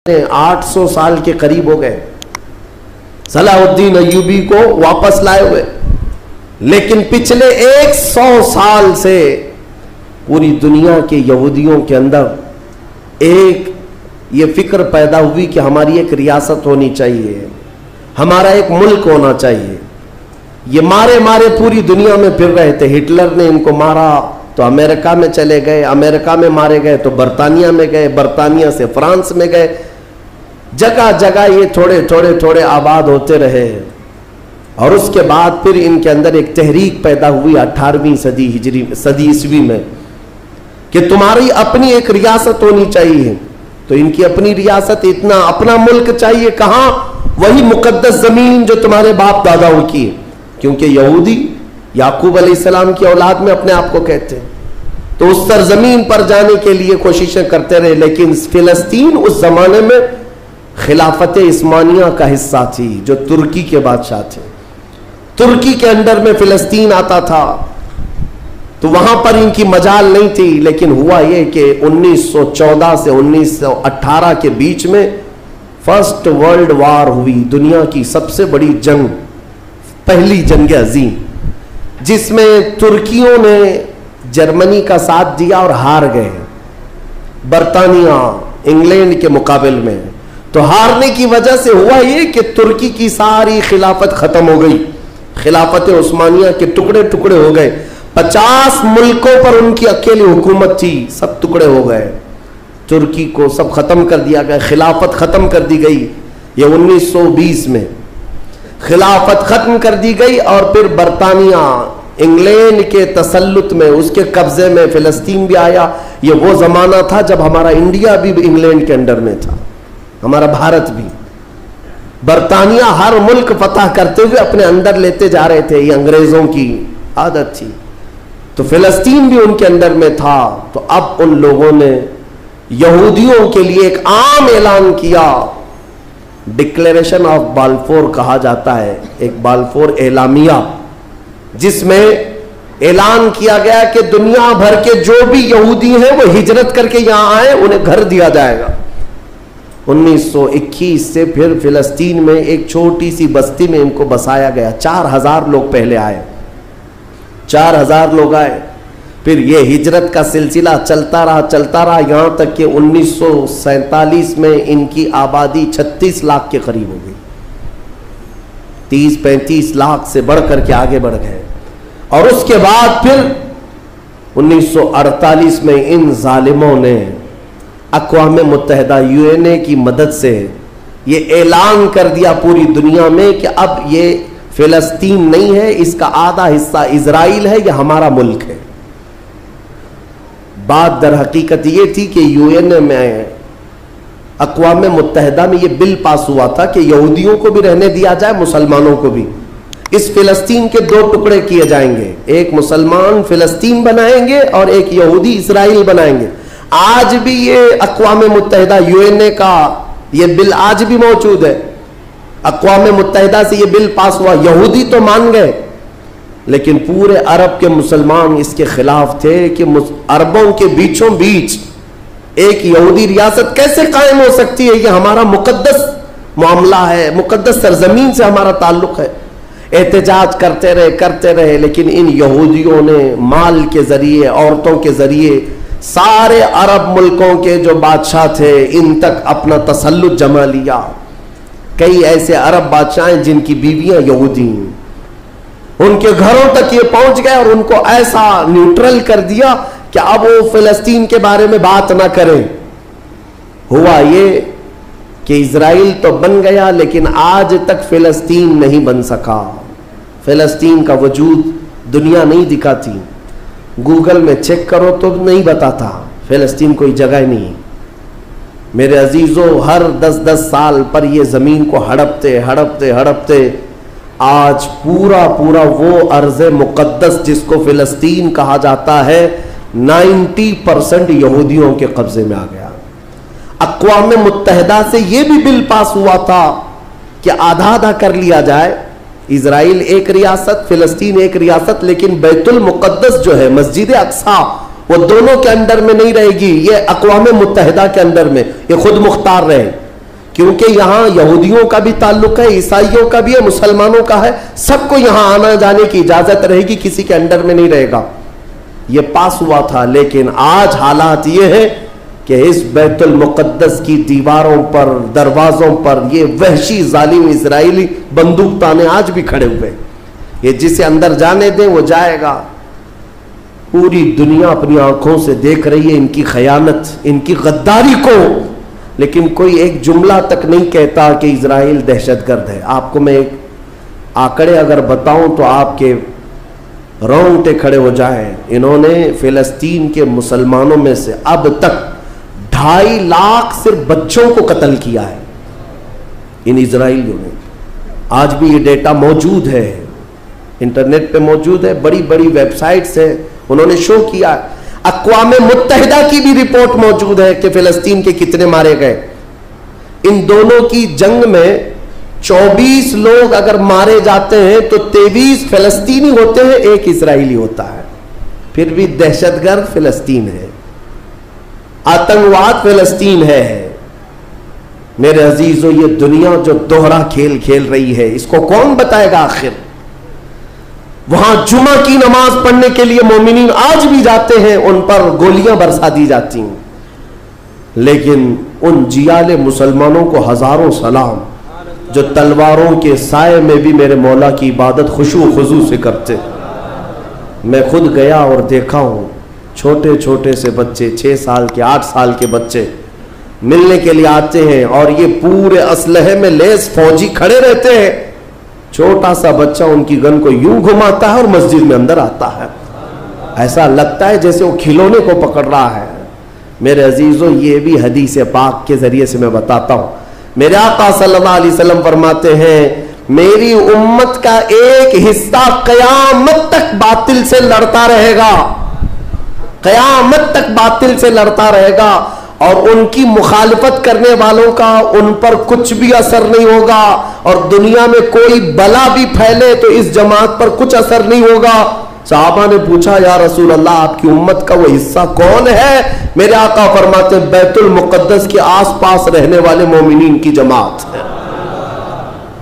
800 साल के करीब हो गए सलाहुद्दीन अय्यूबी को वापस लाए हुए, लेकिन पिछले 100 साल से पूरी दुनिया के यहूदियों के अंदर एक ये फिक्र पैदा हुई कि हमारी एक रियासत होनी चाहिए, हमारा एक मुल्क होना चाहिए। ये मारे मारे पूरी दुनिया में फिर रहे थे। हिटलर ने इनको मारा तो अमेरिका में चले गए, अमेरिका में मारे गए तो बर्तानिया में गए, बर्तानिया से फ्रांस में गए, जगह जगह ये थोड़े थोड़े थोड़े आबाद होते रहे। और उसके बाद फिर इनके अंदर एक तहरीक पैदा हुई 18वीं सदी ईस्वी में कि तुम्हारी अपनी एक रियासत होनी चाहिए। तो इनकी अपनी रियासत, इतना अपना मुल्क चाहिए कहां? वही मुकद्दस जमीन जो तुम्हारे बाप दादाओं की है, क्योंकि यहूदी याकूब अलैहिस्सलाम की औलाद में अपने आप को कहते हैं। तो उस सरजमीन पर जाने के लिए कोशिशें करते रहे, लेकिन फिलिस्तीन उस जमाने में खिलाफत इस्मानिया का हिस्सा थी, जो तुर्की के बादशाह थे। तुर्की के अंडर में फिलिस्तीन आता था, तो वहां पर इनकी मजाल नहीं थी। लेकिन हुआ यह कि 1914 से 1918 के बीच में फर्स्ट वर्ल्ड वार हुई, दुनिया की सबसे बड़ी जंग, पहली जंग अजीम, जिसमें तुर्कियों ने जर्मनी का साथ दिया और हार गए बर्तानिया इंग्लैंड के मुकाबले में। तो हारने की वजह से हुआ ये कि तुर्की की सारी खिलाफत खत्म हो गई, खिलाफत उस्मानिया के टुकड़े टुकड़े हो गए। 50 मुल्कों पर उनकी अकेली हुकूमत थी, सब टुकड़े हो गए। तुर्की को सब खत्म कर दिया गया, खिलाफत खत्म कर दी गई। ये 1920 में खिलाफत खत्म कर दी गई और फिर बर्तानिया इंग्लैंड के तसल्लुत में, उसके कब्जे में फिलिस्तीन भी आया। ये वो जमाना था जब हमारा इंडिया भी इंग्लैंड के अंडर में था, हमारा भारत भी। बर्तानिया हर मुल्क फतह करते हुए अपने अंदर लेते जा रहे थे, ये अंग्रेजों की आदत थी। तो फिलिस्तीन भी उनके अंदर में था। तो अब उन लोगों ने यहूदियों के लिए एक आम ऐलान किया, डिक्लेरेशन ऑफ बाल्फोर कहा जाता है, एक बाल्फोर एलामिया, जिसमें ऐलान किया गया कि दुनिया भर के जो भी यहूदी हैं वो हिजरत करके यहां आए, उन्हें घर दिया जाएगा। 1921 से फिर फिलिस्तीन में एक छोटी सी बस्ती में इनको बसाया गया। 4000 लोग पहले आए, 4000 लोग आए। फिर ये हिजरत का सिलसिला चलता रहा यहां तक कि 1947 में इनकी आबादी 36 लाख के करीब हो गई। 30-35 लाख से बढ़कर के आगे बढ़ गए। और उसके बाद फिर 1948 में इन जालिमों ने अक़वाम मुत्तहिदा यूएनए की मदद से ये ऐलान कर दिया पूरी दुनिया में कि अब ये फिलिस्तीन नहीं है, इसका आधा हिस्सा इजराइल है, यह हमारा मुल्क है। बात दर हकीकत ये थी कि यूएनए में, अक़वाम मुत्तहिदा में ये बिल पास हुआ था कि यहूदियों को भी रहने दिया जाए, मुसलमानों को भी। इस फिलिस्तीन के 2 टुकड़े किए जाएंगे, एक मुसलमान फिलिस्तीन बनाएंगे और एक यहूदी इजराइल बनाएंगे। आज भी ये अक़वाम मुत्तहिदा यूएनए का ये बिल आज भी मौजूद है। अक़वाम मुत्तहिदा से ये बिल पास हुआ, यहूदी तो मान गए, लेकिन पूरे अरब के मुसलमान इसके खिलाफ थे कि अरबों के बीचों बीच एक यहूदी रियासत कैसे कायम हो सकती है? ये हमारा मुकद्दस मामला है, मुकद्दस सरजमीन से हमारा ताल्लुक है। एहतजाज करते रहे, लेकिन इन यहूदियों ने माल के जरिए, औरतों के जरिए सारे अरब मुल्कों के जो बादशाह थे इन तक अपना तसल्लुत जमा लिया। कई ऐसे अरब बादशाह हैं जिनकी बीवियां यहूदी, उनके घरों तक ये पहुंच गए और उनको ऐसा न्यूट्रल कर दिया कि अब वो फिलिस्तीन के बारे में बात ना करें। हुआ ये कि इजराइल तो बन गया, लेकिन आज तक फिलिस्तीन नहीं बन सका। फिलिस्तीन का वजूद दुनिया नहीं दिखाती, गूगल में चेक करो तो नहीं बताता, फिलिस्तीन कोई जगह नहीं। मेरे अजीजों, हर 10-10 साल पर ये जमीन को हड़पते आज पूरा वो अर्ज़े मुक़द्दस जिसको फिलिस्तीन कहा जाता है 90% यहूदियों के कब्जे में आ गया। अक़वाम मुत्तहिदा से ये भी बिल पास हुआ था कि आधा कर लिया जाए, इजराइल एक रियासत, फिलिस्तीन एक रियासत, लेकिन बैतुल मुक़द्दस जो है, मस्जिद अक्सा, वो दोनों के अंडर में नहीं रहेगी, ये अक़वाम मुत्तहिदा के अंडर में, ये खुद मुख्तार रहे। क्योंकि यहां यहूदियों का भी ताल्लुक है, ईसाइयों का भी है, मुसलमानों का है, सबको यहां आना जाने की इजाजत रहेगी, किसी के अंडर में नहीं रहेगा। यह पास हुआ था। लेकिन आज हालात यह है कि इस बैतुल मुक़द्दस की दीवारों पर, दरवाजों पर ये वहशी जालिम इजराइली बंदूक ताने आज भी खड़े हुए। ये जिसे अंदर जाने दें वो जाएगा। पूरी दुनिया अपनी आंखों से देख रही है इनकी खयानत, इनकी गद्दारी को, लेकिन कोई एक जुमला तक नहीं कहता कि इजराइल दहशतगर्द है। आपको मैं एक आंकड़े अगर बताऊं तो आपके रोंगटे खड़े हो जाएं। इन्होंने फिलिस्तीन के मुसलमानों में से अब तक 2.5 लाख सिर्फ बच्चों को कत्ल किया है इन इजराइलियों ने। आज भी ये डेटा मौजूद है, इंटरनेट पे मौजूद है, बड़ी बड़ी वेबसाइट्स है, उन्होंने शो किया। अक़वाम मुत्तहिदा की भी रिपोर्ट मौजूद है कि फिलिस्तीन के कितने मारे गए। इन दोनों की जंग में 24 लोग अगर मारे जाते हैं तो 23 फिलिस्तीनी होते हैं, एक इजराइली होता है। फिर भी दहशतगर्द फिलिस्तीन है, आतंकवाद फिलिस्तीन है। मेरे अजीजों, ये दुनिया जो दोहरा खेल खेल रही है, इसको कौन बताएगा आखिर? वहां जुमा की नमाज पढ़ने के लिए मोमिनीन आज भी जाते हैं, उन पर गोलियां बरसा दी जाती हैं, लेकिन उन जियाले मुसलमानों को हजारों सलाम जो तलवारों के साए में भी मेरे मौला की इबादत खुशू खुजू से करते। मैं खुद गया और देखा हूं, छोटे छोटे से बच्चे, 6 साल के, 8 साल के बच्चे मिलने के लिए आते हैं और ये पूरे असलहे में लेस फौजी खड़े रहते हैं। छोटा सा बच्चा उनकी गन को यूं घुमाता है और मस्जिद में अंदर आता है। ऐसा लगता है जैसे वो खिलौने को पकड़ रहा है। मेरे अजीजों, ये भी हदीस पाक के जरिए से मैं बताता हूं। मेरे आका सल्लल्लाहु अलैहि वसल्लम फरमाते हैं, मेरी उम्मत का एक हिस्सा कयामत तक बातिल से लड़ता रहेगा, कयामत तक बातिल से लड़ता रहेगा, और उनकी मुखालिफत करने वालों का उन पर कुछ भी असर नहीं होगा, और दुनिया में कोई बला भी फैले तो इस जमात पर कुछ असर नहीं होगा। साहबा ने पूछा, या रसूल अल्लाह, आपकी उम्मत का वो हिस्सा कौन है? मेरे आका फरमाते, बैतुल मुक़द्दस के आसपास रहने वाले मोमिनीन की जमात है।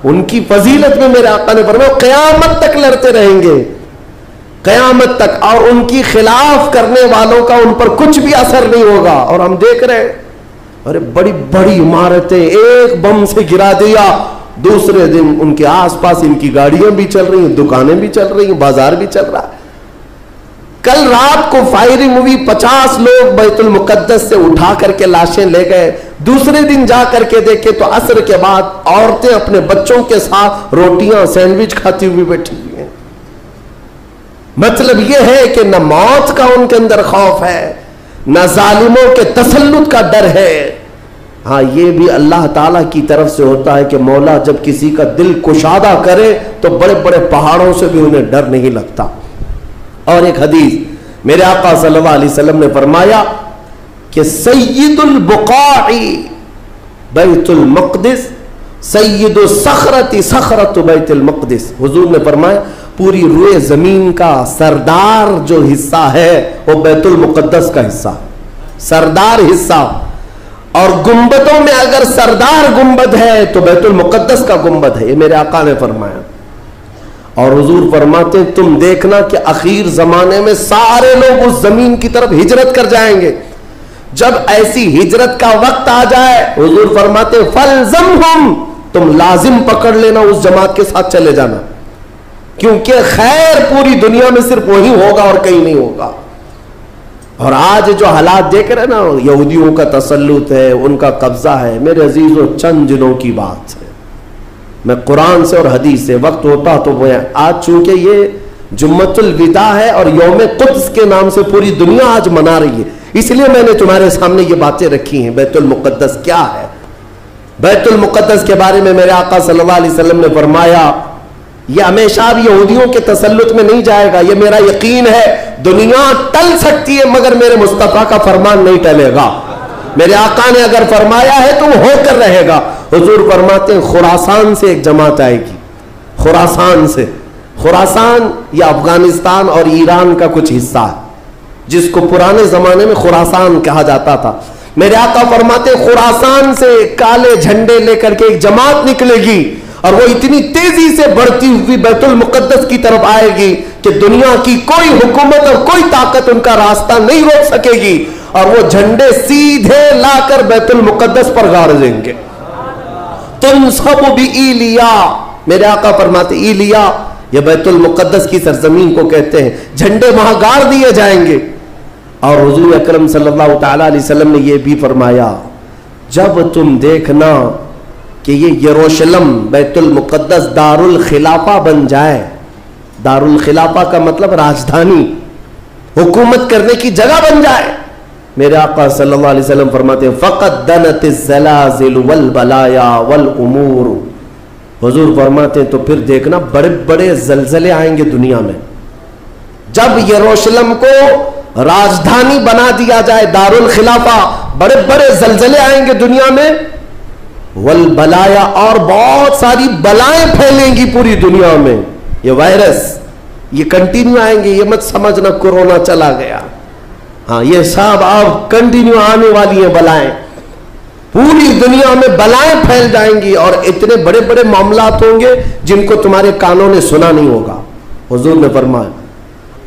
उनकी फजीलत में मेरे आका ने फरमाया क़यामत तक लड़ते रहेंगे, क़यामत तक, और उनकी खिलाफ करने वालों का उन पर कुछ भी असर नहीं होगा। और हम देख रहे हैं, अरे बड़ी बड़ी इमारतें एक बम से गिरा दिया, दूसरे दिन उनके आसपास इनकी गाड़ियां भी चल रही हैं, दुकानें भी चल रही हैं, बाजार भी चल रहा है। कल रात को फायरिंग हुई, 50 लोग बैतुल मुक़द्दस से उठा करके लाशें ले गए। दूसरे दिन जा करके देखे तो असर के बाद औरतें अपने बच्चों के साथ रोटियां, सैंडविच खाती हुई बैठी हुई हैं। मतलब यह है कि न मौत का उनके अंदर खौफ है, न जालिमों के तसल्लुत का डर है। हाँ, ये भी अल्लाह ताला की तरफ से होता है कि मौला जब किसी का दिल कुशादा करे तो बड़े बड़े पहाड़ों से भी उन्हें डर नहीं लगता। और एक हदीस मेरे आका सल्लल्लाहु अलैहि वसल्लम ने फरमाया कि सय्यिदुल बुक़ाई बैतुल मक़दिस, सय्यिदु सखरति सखरतु बैतुल मक़दिस। हुजूर ने फरमाया, पूरी रुए जमीन का सरदार जो हिस्सा है वो बैतुल मुक़द्दस का हिस्सा, सरदार हिस्सा। और गुंबदों में अगर सरदार गुंबद है तो बैतुल मुक़द्दस का गुंबद है, ये मेरे आका ने फरमाया। और हुजूर फरमाते हैं, तुम देखना कि आखिर जमाने में सारे लोग उस जमीन की तरफ हिजरत कर जाएंगे। जब ऐसी हिजरत का वक्त आ जाए, हुजूर फरमाते हैं, फलज़महुम, तुम लाजिम पकड़ लेना, उस जमात के साथ चले जाना, क्योंकि खैर पूरी दुनिया में सिर्फ वही होगा और कहीं नहीं होगा। और आज जो हालात देख रहे हैं ना, यहूदियों का तसल्लुत है, उनका कब्जा है। मेरे अजीजों, चंद दिनों की बात है, मैं कुरान से और हदीस से, वक्त होता तो वो आज, चूंकि ये जुम्मतुल विदा है और यौम कुद्स के नाम से पूरी दुनिया आज मना रही है, इसलिए मैंने तुम्हारे सामने ये बातें रखी हैं। बैतुल मुक़द्दस क्या है? बैतुल मुक़द्दस के बारे में मेरे आका सल्लल्लाहु अलैहि वसल्लम ने फरमाया, यह हमेशा भी यहूदियों के तसल्लुत में नहीं जाएगा। यह मेरा यकीन है, दुनिया टल सकती है मगर मेरे मुस्तफा का फरमान नहीं टलेगा। मेरे आका ने अगर फरमाया है तो वो होकर रहेगा। हुजूर फरमाते हैं, खुरासान से एक जमात आएगी, खुरासान से। खुरासान या अफगानिस्तान और ईरान का कुछ हिस्सा है, जिसको पुराने जमाने में खुरासान कहा जाता था। मेरे आका फरमाते खुरासान से काले झंडे लेकर के एक जमात निकलेगी और वो इतनी तेजी से बढ़ती हुई बैतुल मुकद्दस की तरफ आएगी कि दुनिया की कोई हुकूमत और कोई ताकत उनका रास्ता नहीं रोक सकेगी, और वो झंडे सीधे लाकर बैतुल मुकद्दस पर गाड़ देंगे। तुम सब भी इलिया, मेरे आका फरमाते इलिया ये बैतुल मुकद्दस की सरजमीन को कहते हैं, झंडे वहां गाड़ दिए जाएंगे। और हुजूर अकरम सल्लल्लाहु तआला अलैहि वसल्लम ने यह भी फरमाया, जब तुम देखना कि ये यरूशलेम बैतुल मुकद्दस दारुल खिलाफा बन जाए, दारुल खिलाफा का मतलब राजधानी, हुकूमत करने की जगह बन जाए, मेरे आका सल्लल्लाहु अलैहि वसल्लम फरमाते हैं फ़क़द दनतिज़ ज़लाज़िल वल बलाया वल उमूर, हुजूर फरमाते हैं तो फिर देखना बड़े बड़े जलजले आएंगे दुनिया में। जब यरूशलेम को राजधानी बना दिया जाए, दारुल खिलाफा, बड़े बड़े जलजले आएंगे दुनिया में, वल बलाया, और बहुत सारी बलाएं फैलेंगी पूरी दुनिया में। ये वायरस ये कंटिन्यू आएंगे, ये मत समझना कोरोना चला गया, हाँ ये सब अब कंटिन्यू आने वाली है बलाएं, पूरी दुनिया में बलाएं फैल जाएंगी और इतने बड़े बड़े मामलात होंगे जिनको तुम्हारे कानों ने सुना नहीं होगा, हुजूर ने फरमाया।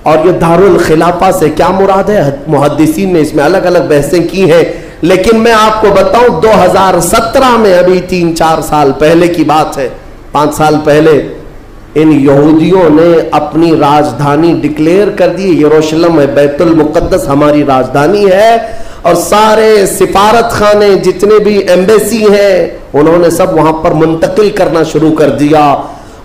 और ये दारुल खिलाफा से क्या मुराद है, मुहद्दिसीन ने इसमें अलग अलग बहसें की हैं, लेकिन मैं आपको बताऊं 2017 में, अभी 3-4 साल पहले की बात है, 5 साल पहले, इन यहूदियों ने अपनी राजधानी डिक्लेयर कर दी, यरूशलेम है, बैतुल मुकद्दस हमारी राजधानी है, और सारे सिफारत खाने जितने भी एम्बेसी हैं उन्होंने सब वहां पर मुंतकिल करना शुरू कर दिया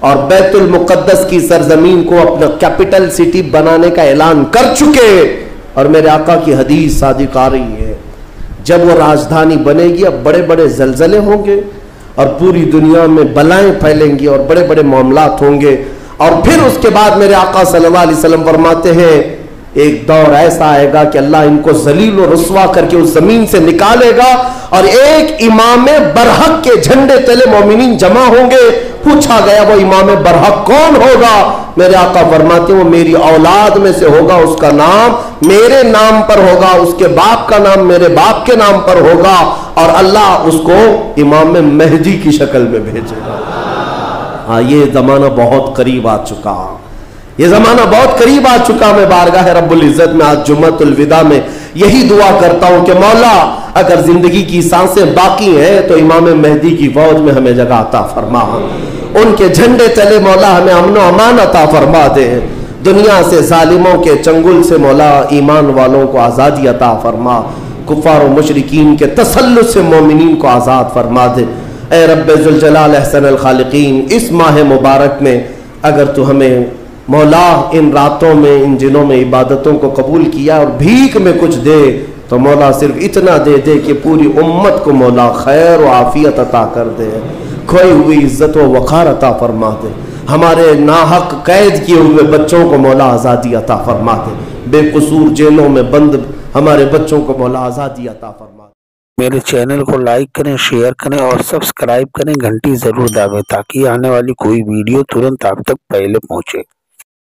और बैतुल मुकद्दस की सरजमीन को अपना कैपिटल सिटी बनाने का ऐलान कर चुके। और मेरे आका की हदीस सादिक आ रही है, जब वो राजधानी बनेगी अब बड़े बड़े जलजले होंगे और पूरी दुनिया में बलाएं फैलेंगी और बड़े बड़े मामलात होंगे। और फिर उसके बाद मेरे आका सल्लल्लाहु अलैहि वसल्लम फरमाते हैं एक दौर ऐसा आएगा कि अल्लाह इनको जलील और रुस्वा करके उस जमीन से निकालेगा और एक इमाम बरहक के झंडे तले मोमिनीन जमा होंगे। पूछा गया वो इमाम बरहक कौन होगा, मेरे आका फरमाते वो मेरी औलाद में से होगा, उसका नाम मेरे नाम पर होगा, उसके बाप का नाम मेरे बाप के नाम पर होगा और अल्लाह उसको इमाम मेहदी की शक्ल में भेजेगा। हाँ ये जमाना बहुत करीब आ चुका, ये जमाना बहुत करीब आ चुका। मैं बारगाह रब्बुल इज्जत में आज जुम्मतुल विदा में यही दुआ करता हूं कि मौला अगर जिंदगी की सांसें बाकी हैं तो इमाम मेहदी की फौज में हमें जगह अता फरमा, उनके झंडे तले मौला हमें अमन अमान अता फरमा दे, दुनिया से जालिमों के चंगुल से मौला ईमान वालों को आज़ादी अता फरमा, कुफार और मुशरिकीन के तसल्लुत से मोमिनीन को आज़ाद फरमा दे। ए रब्बे जुल जलाल अहसनल खालिकीन, इस माह मुबारक में अगर तू हमें मौला इन रातों में इन दिनों में इबादतों को कबूल किया और भीख में कुछ दे तो मौला सिर्फ इतना दे दे कि पूरी उम्मत को मौला खैर व आफियत अता कर दे, खोई हुई इज्जत व वक़ार अता फरमा दे, हमारे नाहक कैद किए हुए बच्चों को मौला आज़ादी अता फरमा दे, बेकसूर जेलों में बंद हमारे बच्चों को मौला आज़ादी अता फरमा दे। मेरे चैनल को लाइक करें, शेयर करें और सब्सक्राइब करें, घंटी ज़रूर दाबें ताकि आने वाली कोई वीडियो तुरंत आप तक पहले पहुँचे।